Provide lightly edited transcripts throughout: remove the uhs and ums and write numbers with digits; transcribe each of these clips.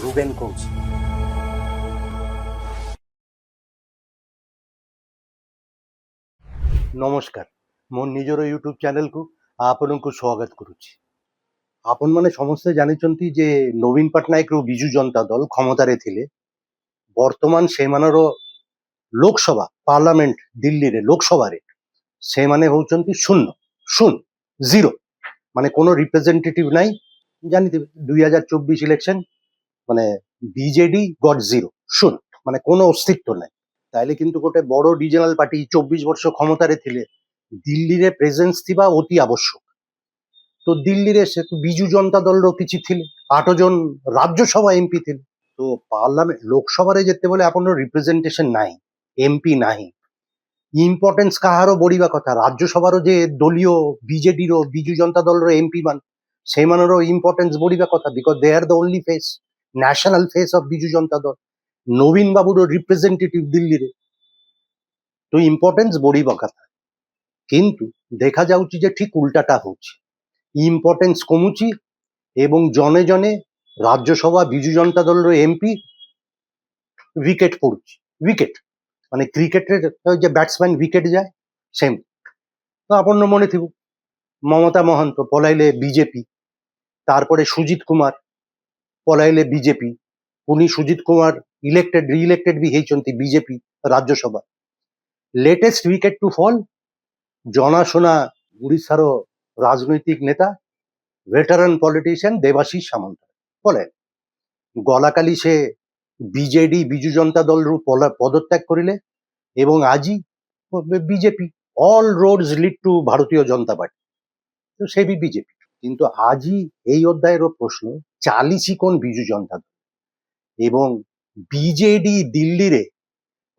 Ruben কৌশি। ନମସ୍କାର, ମୋ ନିଜର ୟୁଟ୍ୟୁବ ଚ୍ୟାନେଲକୁ ଆପଣଙ୍କୁ ସ୍ୱାଗତ କରୁଛି। ଆପଣମାନେ ସମସ୍ତେ ଜାଣିଛନ୍ତି ଯେ ନବୀନ ପଟ୍ଟନାୟକରୁ ବିଜୁ ଜନତା ଦଳ କ୍ଷମତାରେ ଥିଲେ। ବର୍ତ୍ତମାନ ସେମାନର ଲୋକସଭା ପାର୍ଲାମେଣ୍ଟ ଦିଲ୍ଲୀରେ ଲୋକସଭାରେ ସେମାନେ ହଉଛନ୍ତି ଶୂନ୍ୟ ଶୂନ୍ୟ ଜିରୋ, ମାନେ কোনো রিপ্রেজেন্টেটিভ নাই। জানিଥିବେ 2024 ইলেকশন মানে বিজেডি গট জিরো, শূন্য, মানে কোনো অস্তিত্ব নাই। তাইলে কিন্তু ଗୋଟେ বড় রিজনাল পার্টি 24 ବର୍ଷ କ୍ଷମତାରେ ଥିଲେ ଦିଲ୍ଲୀରେ ପ୍ରେଜେନ୍ସ ଥିବା ଅତି ଆବଶ୍ୟକ। ତ ଦିଲ୍ଲୀରେ ସେ ବିଜୁ ଜନତା ଦଳର କିଛି ଥିଲେ 8 ଜଣ ରାଜ୍ୟସଭା ଏମପି ଥିଲେ। ତ ପାର୍ଲାମେଣ୍ଟ ଲୋକସଭାରେ ଯେତେବେଳେ ଆପଣଙ୍କର ରିପ୍ରେଜେଣ୍ଟେସନ ନାହିଁ, ଏମପି ନାହିଁ, ଇମ୍ପୋର୍ଟାନ୍ସ କାହାର ବଢିବା କଥା? ରାଜ୍ୟସଭାର ଯେ ଦଳୀୟ ବିଜେଡିର ବିଜୁ ଜନତା ଦଳର ଏମପି ମାନେ ସେମାନଙ୍କର ଇମ୍ପୋର୍ଟାନ୍ସ ବଢିବା କଥା, because they are the only face, national face of Biju Janata Dal. ନବୀନ ବାବୁର ରିପ୍ରେଜେଣ୍ଟେଟିଭ ଦିଲ୍ଲୀରେ, ତ ଇମ୍ପୋର୍ଟାନ୍ସ ବଢିବା କଥା। କିନ୍ତୁ ଦେଖାଯାଉଛି ଯେ ଠିକ ଉଲ୍ଟାଟା ହଉଛି, ଇମ୍ପୋର୍ଟାନ୍ସ କମୁଛି ଏବଂ ଜଣେ ଜଣେ ରାଜ୍ୟସଭା ବିଜୁ ଜନତା ଦଳର ଏମପି ୱିକେଟ ପଡୁଛି। ୱିକେଟ ମାନେ କ୍ରିକେଟରେ যে ব্যাটসম্যান উইকেট যায় সেম। তো আপনার মনে থিব মমতা মহন্ত পলাইলে বিজেপি, তারপরে সুজিত কুমার পলাইলে বিজেপি, পুনি Sujit Kumar elected reelected be হয়েছেন BJP Rajya Sabha. Latest wicket to fall জনাশোনা উড়িষ্যার রাজনৈতিক নেতা ভেটারান পলিটিশিয়ান দেবাশিস সামন্তরায় পলাইল। গলাকালি সে বিজেডি বিজু জনতা দলরু পদত্যাগ করিলে এবং আজি BJP. All roads lead to Bharatiya Janata party, তো সে বি বিজেপি। কিন্তু আজি এই অধ্যায়ের প্রশ্ন চালিছি কোন বিজু জনতা দল এবং বিজেডি দিল্লিরে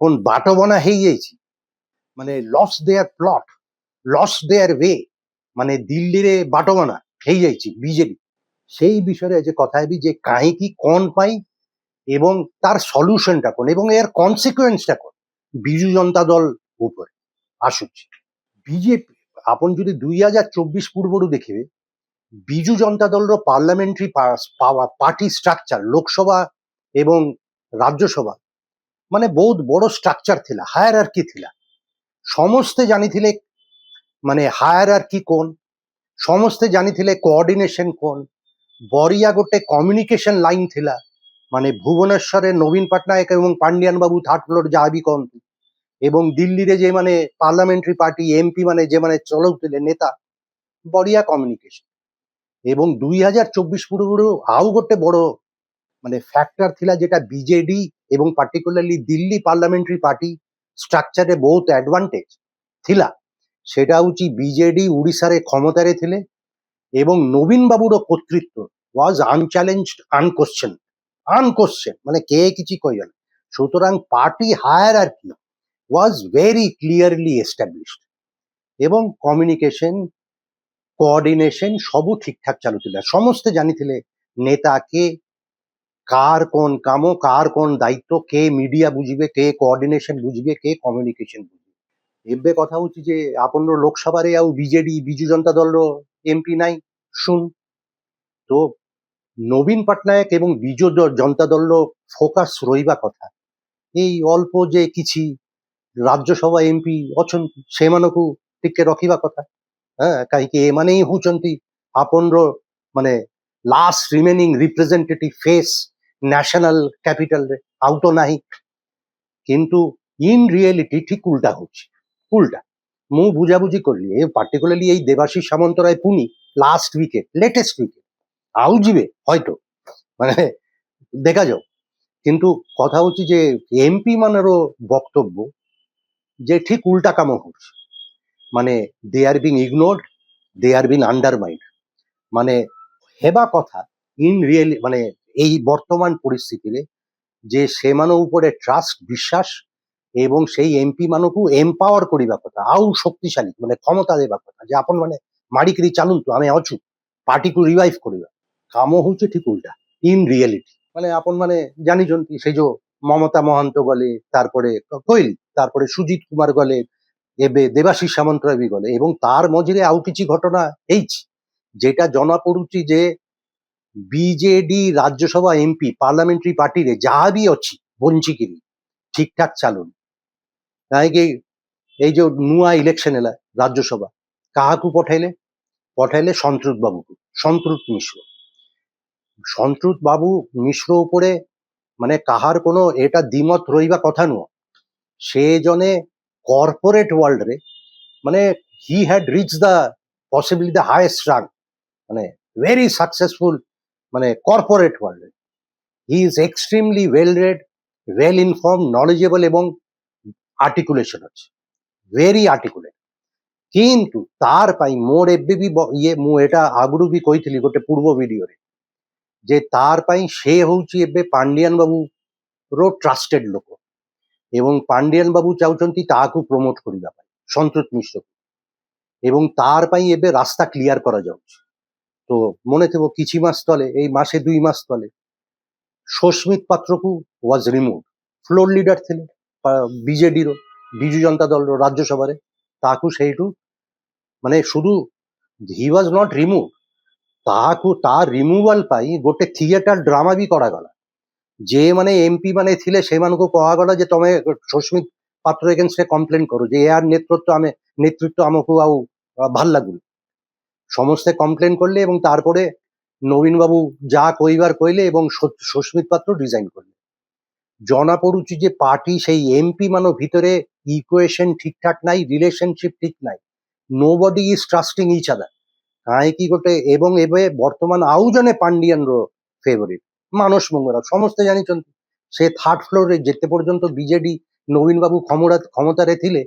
কোন বাটবনা হয়ে যাইছি, মানে lost their plot, lost their way, মানে দিল্লিরে বাটবনা হয়ে যাইছি বিজেডি। সেই বিষয়ে যে কথা হেবি যে কাহিকি কোন পাই এবং তার সলিউশনটা কোন এবং এর কনসিকুয়েন্সটা কোন বিজু জনতা দল উপরে আসুଛି। বিজেপি আপন যদি 2024 পূর্বরু দেখিবে Biju Janata দলর parliamentary party structure Lok Sabha এবং রাজ্যসভা মানে বহুত বড় স্ট্রাকচার থিলা, হায়ারার্কি থিলা। সমস্তে জানিଥିଲେ মানে হায়ারার্কি কোন, সমস্তে জানিଥିଲେ কোঅর্ডিনেশন কোন। বড়িয়া গোটে কম্ୟୁନିକେସନ ଲାଇନ ଥିଲା, ମାନେ ଭୁବନେଶ୍ୱରରେ ନବୀନ ପଟ୍ଟନାୟକ ଏବଂ ପାଣ୍ଡିଆନ ବାବୁ ଥାର୍ଡ ଫ୍ଲୋର ଯାହା ବି କହନ୍ତୁ ଏବଂ ଦିଲ୍ଲୀରେ ଯେମାନେ ପାର୍ଲାମେଣ୍ଟାରୀ ପାର୍ଟି ଏମପି ମାନେ ଯେମାନେ ଚଲାଉଥିଲେ ନେତା, ବଢିଆ କମ୍ୟୁନିକେସନ। এবং 2024 ପୂର୍ବରୁ ଆଉ ଗୋଟେ ବଡ ମାନେ ଫ୍ୟାକ୍ଟର ଥିଲା যেটা ବିଜେଡି এবং পার্টিকুলারলি দিল্লি পার্লামেন্টারি পার্টি স্ট্রাকচারে ବହୁତ অ্যাডভান্টেজ ଥିଲା, সেটা হচ্ছে বিজেডি উড়িষ্যারে ক্ষমতারে ଥିଲେ এবং নবীন বাবুর কর্তৃত্ব ওয়াজ আনচ্যালেঞ্জড, আনকোশ্চেন, মানে কে কিছু কইবে না। সুতরাং party hierarchy was very clearly established এবং কম্ୟୁନିକେସନ কোঅর্ডিনেশন সবু ঠিকঠাক চালুଥିଲା। ସମସ୍ତେ ଜାଣିଥିଲେ ନେତା କେ, କାହାର কোন কাম, কাହାର কোন দায়িত্ব, কে মিডিয়া বুঝিবে, কে কোঅর্ডিনেশন বুঝিবে, কে কম্ୟୁନିକେସନ বুঝিবে। ଏବେ କଥା ହଉଛି ଯେ ଆପଣର ଲୋକସଭାରେ ଆଉ ବିଜେଡି ବିଜୁ ଜନତା ଦଳର ଏମପି নাই, ଶୂନ। তো নবীন পଟ୍ଟନାୟକ এবং ବିଜୁ ଜନତା ଦଳର ଫୋକସ୍ ରହିବା କଥା ଏଇ ଅଳ୍ପ ଯେ କିଛି ରାଜ୍ୟସଭା ଏମପି ଅଛନ୍ତି ସେମାନଙ୍କୁ ଟିକେ ରଖିବା କଥା। କାହିଁକି ଏମାନେ ହିଁ ହଉଛନ୍ତି ଆପଣର ମାନେ last remaining representative face national କ୍ୟାପିଟାଲରେ, ଆଉ ତ ନାହିଁ। କିନ୍ତୁ ଇନ୍ ରିଏଲିଟି ଠିକ ଉଲ୍ଟା ହଉଛି, উল্টা। ମୁଁ ବୁଝାବୁଝି করলি ଏ পার্টিকুলারলি এই দেবাশিস সামন্তরায় পুনি লাস্ট উইকেট, লেটেস্ট উইকেট, আউ ଯିବେ হয়তো, মানে দেখা যাও। কিন্তু কথা হচ্ছে যে এমপি মানেরও বক্তব্য যে ঠিক উল্টা কাম হচ্ছে, মানে they are being ignored, they are being undermined. মানে হেবা কথা ইন রিয়েলি মানে এই বর্তমান পরিস্থিতিরে যে সেମାନଙ୍କ উপরে ট্রাস্ট, বিশ্বাস এবং সেই এমপি ମାନଙ୍କୁ এম্পাওয়ার କରିବା କଥା, ଆଉ ଶକ୍ତିଶାଳୀ ମାନେ କ୍ଷମତା ଦେବା କଥା ଯେ ଆପଣ ମାନେ ମାଡ଼ିକିରି ଚାଲନ୍ତୁ, ଆମେ ଅଛୁ, ପାର୍ଟିକୁ ରିଭାଇଭ୍ କରିବା। କାମ ହଉଛି ଠିକ ଉଲ୍ଟା ଇନ୍ ରିଏଲିଟି। ମାନେ ଆପଣ ମାନେ ଜାଣିଛନ୍ତି ସେ ଯୋଉ ମମତା ମହନ୍ତ ଗଲେ, ତାরপরে କହିଲି, ତାরপরে ସୁଜିତ କୁମାର ଗଲେ, ଏବେ ଦେବାଶିଷ ସାମନ୍ତରାୟ ବି ଗଲେ ଏବଂ ତାର ମଝିରେ ଆଉ କିଛି ଘଟଣା ହେଇଛି যেটা ଜଣା ପଡୁଛି ଯେ ବିଜେଡି ରାଜ୍ୟସଭା ଏମ୍ପି ପାର୍ଲାମେଣ୍ଟାରୀ ପାର୍ଟିରେ ଯାହା ବି ଅଛି ବଞ୍ଚିକିରି ଠିକଠାକ ଚାଲୁନି। କାହିଁକି ଏଇ ଯୋଉ ନୂଆ ଇଲେକ୍ସନ ହେଲା ରାଜ୍ୟସଭା, କାହାକୁ ପଠାଇଲେ ସନ୍ତୃତ ବାବୁକୁ, ସନ୍ତୃତ ମିଶ୍ର। ସନ୍ତୃତ ବାবু ମିଶ୍ର উপরে মানে কাহার কোনো এটা দ্বিমত রহিবা কথা নୁହଁ। সে জনে কর্পোরেট ওয়ার্ল্ডরে মানে he had reach the possibly the highest rank, মানে ভেরি সাকসেসফুল, মানে কর্পোরেট ওয়ার্ল্ডে he is extremely well red, well inform, knowledgeable এবং আর্টিকুলেশন ଅଛି, ভেরি আর্টিকুলেট। কিন্তু তার ପାଇଁ ମୋର ଏବେ ବି ଇଏ ମୁଁ ଏଇଟା ଆଗରୁ ବି କହିଥିଲି ଗୋଟେ ପୂର୍ବ ଭିଡିଓରେ ଯେ ତାର ପାଇଁ ସେ ହଉଛି ଏବେ ପାଣ୍ଡିଆନ ବାବୁର ଟ୍ରଷ୍ଟେଡ୍ ଲୋକ ଏବଂ ପାଣ୍ଡିଆନ ବାବୁ ଚାହୁଁଛନ୍ତି ତାହାକୁ ପ୍ରମୋଟ କରିବା ପାଇଁ ସନ୍ତୃତ ମିଶ୍ରକୁ, ଏବଂ ତାର ପାଇଁ ଏବେ ରାସ୍ତା କ୍ଲିୟର କରାଯାଉଛି। তো মনে ଥିବ କିଛି ମାସ ତଳେ, ଏଇ ମାସେ 2 ମାସ ତଳେ ସସ୍ମିତ ପାତ୍ରକୁ ୱାଜ ରିମୁଭ, ଫ୍ଲୋର ଲିଡର ଥିଲେ ବିଜେଡିର, ବିଜୁ ଜନତା ଦଳର ରାଜ୍ୟସଭାରେ, ତାହାକୁ ସେଇଠୁ ମାନେ শুধু হি ୱାଜ ନଟ୍ ରିମୁଭ, ତାହାକୁ ତା ରିମୁଭାଲ ପାଇଁ ଗୋଟେ ଥିଏଟର ଡ୍ରାମା ବି କରାଗଲା। ଯେ ମାନେ ଏମପି ମାନେ ଥିଲେ ସେମାନଙ୍କୁ କୁହାଗଲା ଯେ ତମେ ସସ୍ମିତ ପାତ୍ର ଏଗେନ୍ଷ୍ଟରେ କମ୍ପ୍ଲେନ କରୁ ଯେ ଏହାର ନେତୃତ୍ୱ ଆମକୁ ଆଉ ভাল ଲାଗୁନି। ସମସ୍ତେ କମ୍ପ୍ଲେନ କଲେ ଏବଂ ତାরপরে নবীন বাবু যা কইবার কইলে এবং সস্মিত পাত্র রিজাইন করলে। জনা পড়ুଛି যে পার্টি সেই এমপি ମାନଙ୍କ ଭିତରେ ଇକ୍ୱେସନ ଠିକଠାକ ନାହିଁ, ରିଲେସନସିପ ଠିକ ନାହିଁ, nobody is trusting each other। କାହିଁକି ଗୋଟେ ଏବଂ ଏବେ ବର୍ତ୍ତମାନ ଆଉ ଜଣେ ପାଣ୍ଡିଆନର ଫେଭରିଟ ମାନସ ମଙ୍ଗରା, ସମସ୍ତେ ଜାଣିଛନ୍ତି ସେ ଥାର୍ଡ ଫ୍ଲୋରରେ ଯେତେ ପର୍ଯ୍ୟନ୍ତ ବିଜେଡି ନବୀନ ବାବୁ କ୍ଷମତାରେ ଥିଲେ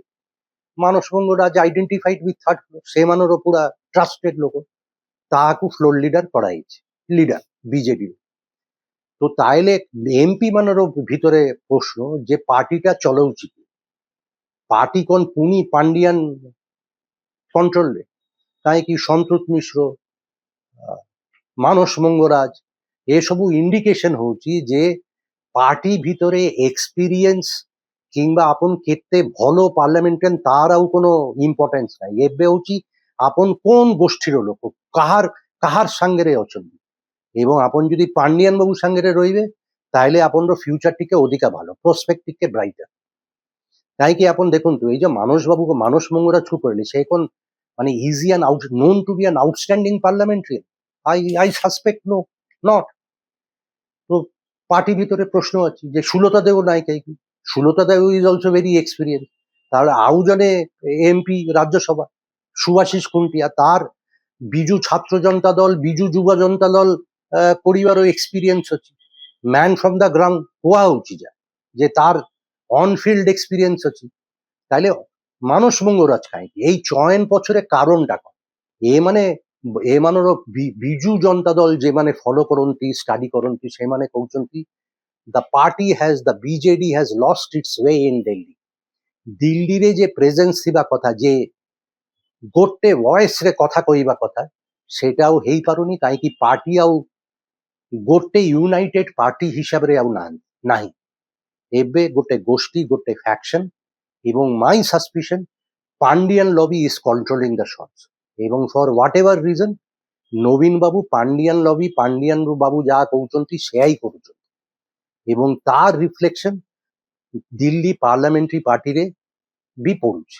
ମାନସ ମଙ୍ଗରା ଆଜି ଆଇଡେଣ୍ଟିଫାଇଡ ୱିଥ୍ ଥାର୍ଡ ଫ୍ଲୋର, ସେମାନର ପୁରା ଟ୍ରଷ୍ଟେଡ୍ ଲୋକ, ତାହାକୁ ଫ୍ଲୋର ଲିଡର କରାଯାଇଛି, লিডার বিজেডি। তো তাইলে এমপি ମାନର ভিতরে প্রশ্ন যে পার্টিটা চলাଉଛି, পার্টি কোন পুনি পান্ডিয়ান কন্ট্রোলে? କାହିଁକି ସନ୍ତୃତ ମିଶ୍ର, ମାନସ ମଙ୍ଗରାଜ, ଏସବୁ ଇଣ୍ଡିକେସନ ହଉଛି ଯେ ପାର୍ଟି ଭିତରେ ଏକ୍ସପିରିଏନ୍ସ କିମ୍ବା ଆପଣ କେତେ ଭଲ ପାର୍ଲାମେଣ୍ଟାରିଆନ ତାର ଆଉ কোনো ଇମ୍ପୋର୍ଟାନ୍ସ ନାହିଁ। ଏବେ ହଉଛି ଆପଣ কোন ଗୋଷ୍ଠୀର ଲୋକ, କାହାର ସାଙ୍ଗରେ ଅଛନ୍ତି, ଏବଂ ଆପଣ ଯଦି ପାଣ୍ଡିଆନ ବାବୁ ସାଙ୍ଗରେ ରହିବେ ତାହେଲେ ଆପଣର ଫ୍ୟୁଚର ଟିକେ ଅଧିକା ଭଲ, ପ୍ରୋସ୍ପେକ୍ଟ ଟିକେ ବ୍ରାଇଟର। କାହିଁକି ଆପଣ ଦେଖନ୍ତୁ ଏଇ যে ମାନସ ମଙ୍ଗରାଜକୁ କହିଲେ, ସେ কোন মানে easy and out known to be an outstanding parliamentarian? I suspect not. তো পার্টি ভিতরে প্রশ্ন আছে যে সুলতা দেও নাই কাহিকি, সুলতা দেও ইজ অলসো ভেরি এক্সপিরিয়েন্স। তাহলে ଆଉ ଜଣେ এমপি রাজ্যসভা সুভাষিস খুন্টিয়া, তার বিজু ছাত্র জনতা দল, বিজু যুব জনতা দল পরিবারও এক্সপিরিয়েন্স ଅଛି, ম্যান ফ্রম দ্য গ্রাউন্ড କୁହା ହଉଛି ଯେ ତାର অনফিল্ড এক্সপিরিয়েন্স ଅଛି। তাহলে ମାନସ ମଙ୍ଗରାଜ କାହିଁକି এই চয়ন পছরে কারণটা କଣ? ଏମାନର ବିଜୁ ଜନତା ଦଳ ଯେମାନେ ଫଲୋ କରନ୍ତି, ଷ୍ଟଡି କରନ୍ତି, ସେମାନେ କହୁଛନ୍ତି the party has, the BJD has lost its way in Delhi। ଦିଲ୍ଲୀରେ ଯେ ପ୍ରେଜେନ୍ସ ଥିବା କଥା, ଯେ ଗୋଟେ ଭଏସରେ କଥା କହିବା କଥା, ସେଟା ଆଉ ହେଇପାରୁନି। କାହିଁକି ପାର୍ଟି ଆଉ ଗୋଟେ ୟୁନାଇଟେଡ୍ ପାର୍ଟି ହିସାବରେ ଆଉ ନାହିଁ। ଏବେ ଗୋଟେ ଗୋଷ୍ଠୀ, ଗୋଟେ ଫ୍ୟାକ୍ସନ, এবং my suspicion Pandian lobby is controlling the shots. এবং ফর হোয়াট এভার রিজন নবীন বাবু পান্ডিয়ান লবি, পান্ডিয়ান বাবু ଯାହା କହୁଛନ୍ତି ସେୟା ହିଁ କରୁଛନ୍ତି, ଏବଂ ତାର ରିଫ୍ଲେକ୍ସନ ଦିଲ୍ଲୀ ପାର୍ଲାମେଣ୍ଟାରୀ ପାର୍ଟିରେ ବି ପଡୁଛି,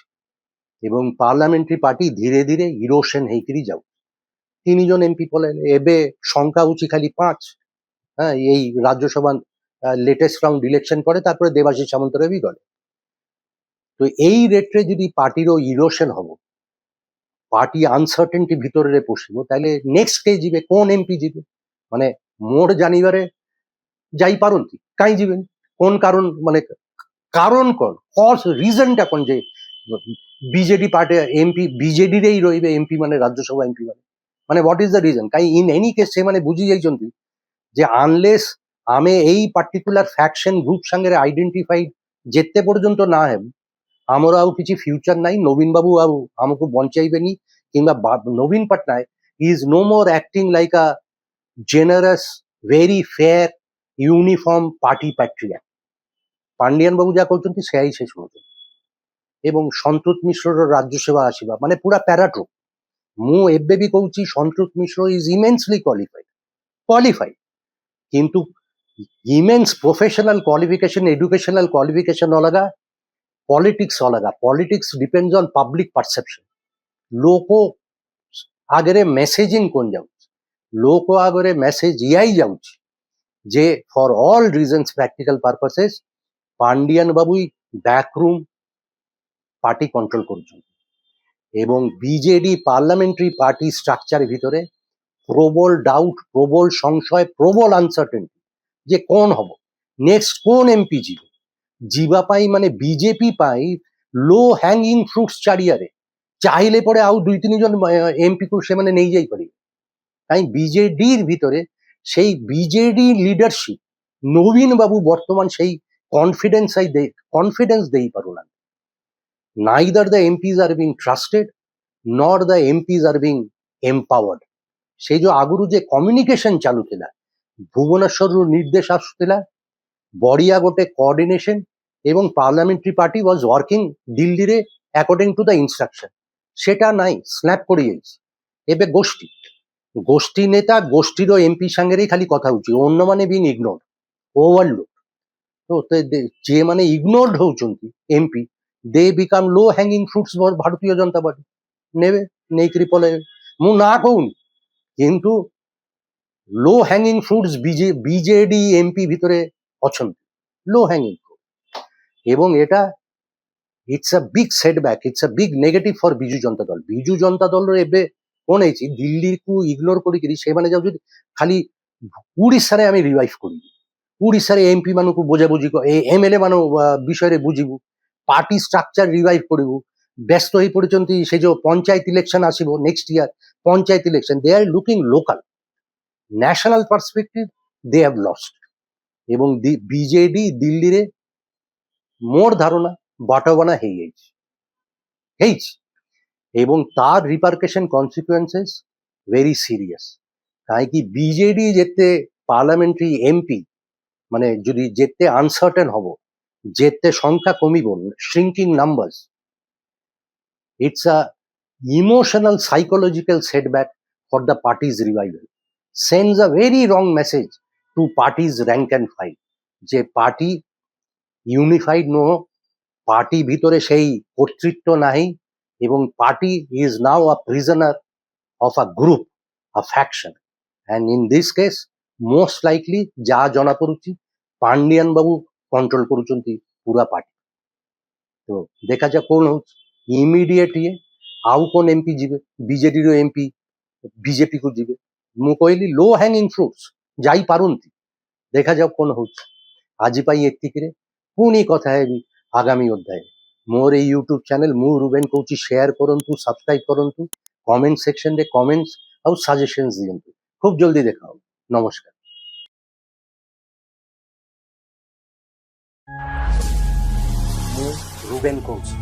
ଏବଂ ପାର୍ଲାମେଣ୍ଟାରୀ ପାର୍ଟି ଧୀରେ ଧୀରେ ଇରୋସନ ହେଇକିରି ଯାଉଛି। 3 জন ଏମପି ପଳେଇଲେ, ଏବେ সংখ্যা ହଉଛି ଖାଲି 5। এই রাজ্যসভা লেটেস্ট রাউন্ড ইলেকশন পরে তারপরে দেবাশিস সামন্তরা ବି গলে। তো এই রেটরে যদি পার্টির ইরোশন হব, পার্টি আনসার্টেনিটি ভিতরে পশিব, তাহলে নেক্সট কে ଯିବେ, কোন এমপি ଯିବେ, মানে মোর জানিবারে ଯାଇପାରନ୍ତି, କାହିଁ ଯିବେନି, কোন কারণ, মানে কারণ কোন, কজ রিজনটা কোন যে বিজেডি পার্টি এমপি বিজেডিରେ ହିଁ ରହିବେ ଏମପି ମାନେ, ରାଜ୍ୟସଭା ଏମପି ମାନେ হোয়াট ইজ দ্য রিজন? କାହିଁ ইন এনি কেস ସେମାନେ ବୁଝି ଯାଇଛନ୍ତି ଯେ আনলেস ଆମେ ଏଇ পার্টিকুলার ফ্যাকশন গ্রুপ ସାଙ୍ଗରେ আইডেন্টিফাইড যেতে পর্যন্ত না ହେବୁ, ଆମର ଆଉ କିଛି ଫ୍ୟୁଚର ନାହିଁ। ନବୀନ ବାବୁ ଆଉ ଆମକୁ ବଞ୍ଚାଇବେନି, କିମ୍ବା ନବୀନ Patnaik is no more acting like a generous, very fair, uniform party patriot। Pandian Babu ଯାହା କହୁଛନ୍ତି ସେୟା ହିଁ ସେ ଶୁଣୁଛନ୍ତି। ଏବଂ ସନ୍ତୃତ ମିଶ୍ରର ରାଜ୍ୟସଭା ଆସିବା ମାନେ ପୁରା ପ୍ୟାରାଟ୍ରୁପ୍। ମୁଁ ଏବେ ବି କହୁଛି ସନ୍ତୃତ ମିଶ୍ର ଇଜ ଇମେନ୍ସଲି କ୍ୱାଲିଫାଇଡ୍। qualified. কিন্তু immense professional qualification, educational qualification अलग है, politics अलग है. Politics depends on public perception. લોકો આગળ મેસેજિંગ કોણ જાઉં છે, લોકો આગળ મેસેજ એઆઈ જાઉં છે જે for all reasons practical purposes Pandian বাবুই ব্যাকরুম পার্টি কন্ট্রোল করছেন এবং বিজেডি পার্লামেন্টারি পার্টি স্ট্রাকচার ভিতরে প্রবল ডাউট, প্রবল সংশয়, প্রবল আনসার্টেনিটি যে কোন হব, নেক্সট কোন এমপি ଯିବେ, ଯିବା ପାଇଁ ମାନେ ବିଜେପି ପାଇଁ ଲୋ ହ୍ୟାଙ୍ଗିଂ ଫ୍ରୁଟ୍ସ ଚାରିଆରେ, ଚାହିଁଲେ ପଡେ ଆଉ 2-3 জন এমপি କୁ ସେମାନେ ନେଇଯାଇପାରିବେ। କାହିଁ ବିଜେଡିর ভিতরে সেই বিজেডি লিডারশিপ নবীন বাবু বর্তমান সেই confidence ଦେଇପାରୁନାହାନ୍ତି। neither the MPs are being trusted nor the MPs are being empowered। ସେଇ ଯୋଉ ଆଗରୁ ଯେ କମ୍ୟୁନିକେସନ ଚାଲୁଥିଲା, ଭୁବନେଶ୍ୱରରୁ ନିର୍ଦ୍ଦେଶ ଆସୁଥିଲା, ବଢିଆ ଗୋଟେ କୋଅର୍ଡିନେସନ ଏବଂ ପାର୍ଲାମେଣ୍ଟାରୀ ପାର୍ଟି ୱାଜ ୱାର୍କିଂ ଦିଲ୍ଲୀରେ ଆକର୍ଡିଂ ଟୁ ଦ ଇନଷ୍ଟ୍ରକ୍ସନ, সেটা নাই, ସ୍ନାପ ପଡିଯାଇଛି। ଏବେ ଗୋଷ୍ଠୀ ନେତା ଗୋଷ୍ଠୀର ଏମପି ସାଙ୍ଗରେ ଖାଲି କଥା ହଉଛି, ଅନ୍ୟମାନେ ବିଂ ଇଗ୍ନୋର୍ଡ, ଓଭରଲୁକ୍। ତ ଯେଉଁମାନେ ଇଗ୍ନୋର୍ଡ ହଉଛନ୍ତି ଏମପି, ଦେ ବିକମ୍ ଲୋ ହ୍ୟାଙ୍ଗିଂ ଫ୍ରୁଟ୍ସ ଭାରତୀୟ ଜନତା ପାର୍ଟି ନେବେ, ନେଇକିରି ପଳେଇବେ। ମୁଁ ନା କହୁନି, କିନ୍ତୁ low hanging fruits BJD MP ଭିତରେ ଅଛନ୍ତି, ଲୋ ହ୍ୟାଙ୍ଗିଂ ଫ୍ରୁଟ୍। ଏବଂ এটা it's a big setback, it's a big negative for Biju Janata Dal. Biju ଜନତା ଦଳର ଏବେ କଣ ହେଇଛି, ଦିଲ୍ଲୀକୁ ଇଗ୍ନୋର କରିକିରି ସେମାନେ ଯାଉଛନ୍ତି ଖାଲି ଓଡ଼ିଶାରେ ଆମେ ରିଭାଇଭ କରିବୁ, ଓଡ଼ିଶାରେ ଏମପି ମାନଙ୍କୁ ବୁଝାବୁଝି, ଏମଏଲଏ ମାନଙ୍କ ବିଷୟରେ ବୁଝିବୁ, ପାର୍ଟି ଷ୍ଟ୍ରକ୍ଚର ରିଭାଇଭ କରିବୁ। ବ୍ୟସ୍ତ ହେଇ ପଡିଛନ୍ତି ସେ ଯୋଉ ପଞ୍ଚାୟତ ଇଲେକ୍ସନ ଆସିବ next year, panchayat election, they are looking local, national perspective they have lost. ଏବଂ ବିଜେଡି ଦିଲ୍ଲୀରେ ମୋର ଧାରଣା ବାଟବଣା ହେଇଯାଇଛି ଏବଂ ତାର ରିପାର୍କେସନ କନସିକ୍ୱେନ୍ସେସ୍ ଭେରି ସିରିୟସ୍। କାହିଁକି ବିଜେଡି ଯେତେ ପାର୍ଲାମେଣ୍ଟାରୀ ଏମପି ମାନେ ଯଦି ଯେତେ ଅନସର୍ଟେନ ହବ, ଯେତେ ସଂଖ୍ୟା କମିବ, shrinking numbers, it's a emotional psychological setback for the party's revival, sends a very wrong message to party's rank and file যে পার্টি ইউনিফাইড নহ, পার্টি ভিতরে সেই কর্তৃত্ব নাই এবং party is now a prisoner of a group, a faction. And in this case most likely ଯାହା ଜଣା ପଡୁଛି ପାଣ୍ଡିଆନ ବାବୁ କଣ୍ଟ୍ରୋଲ କରୁଛନ୍ତି ପୁରା ପାର୍ଟି। ତ ଦେଖାଯାଉ କଣ ହଉଛି। ଇମିଡିଏଟ ଇଏ ଆଉ କୋନ ଏମପି ଯିବେ, ବିଜେଡିର ଏମପି ବିଜେପି କୁ ଯିବେ, ମୁଁ କହିଲି ଲୋ ହ୍ୟାଙ୍ଗିଂ ଫ୍ରୁଟ୍ସ ଯାଇପାରନ୍ତି, ଦେଖାଯାଉ କଣ ହଉଛି। ଆଜି ପାଇଁ ଏତିକିରେ, ପୁଣି କଥା ହେବି ଆଗାମୀ ଅଧ୍ୟାୟରେ। ମୋର ଏଇ ୟୁଟ୍ୟୁବ ଚ୍ୟାନେଲ ମୁଁ ରୁବେନ କହୁଛି, ସେୟାର କରନ୍ତୁ, ସବସ୍କ୍ରାଇବ କରନ୍ତୁ, କମେଣ୍ଟ ସେକ୍ସନରେ କମେଣ୍ଟସ ଆଉ ସଜେସନ୍ସ ଦିଅନ୍ତୁ। খুব জলদি দেখা হবে। নমস্কার। ମୁଁ ରୁବେନ କହୁଛି।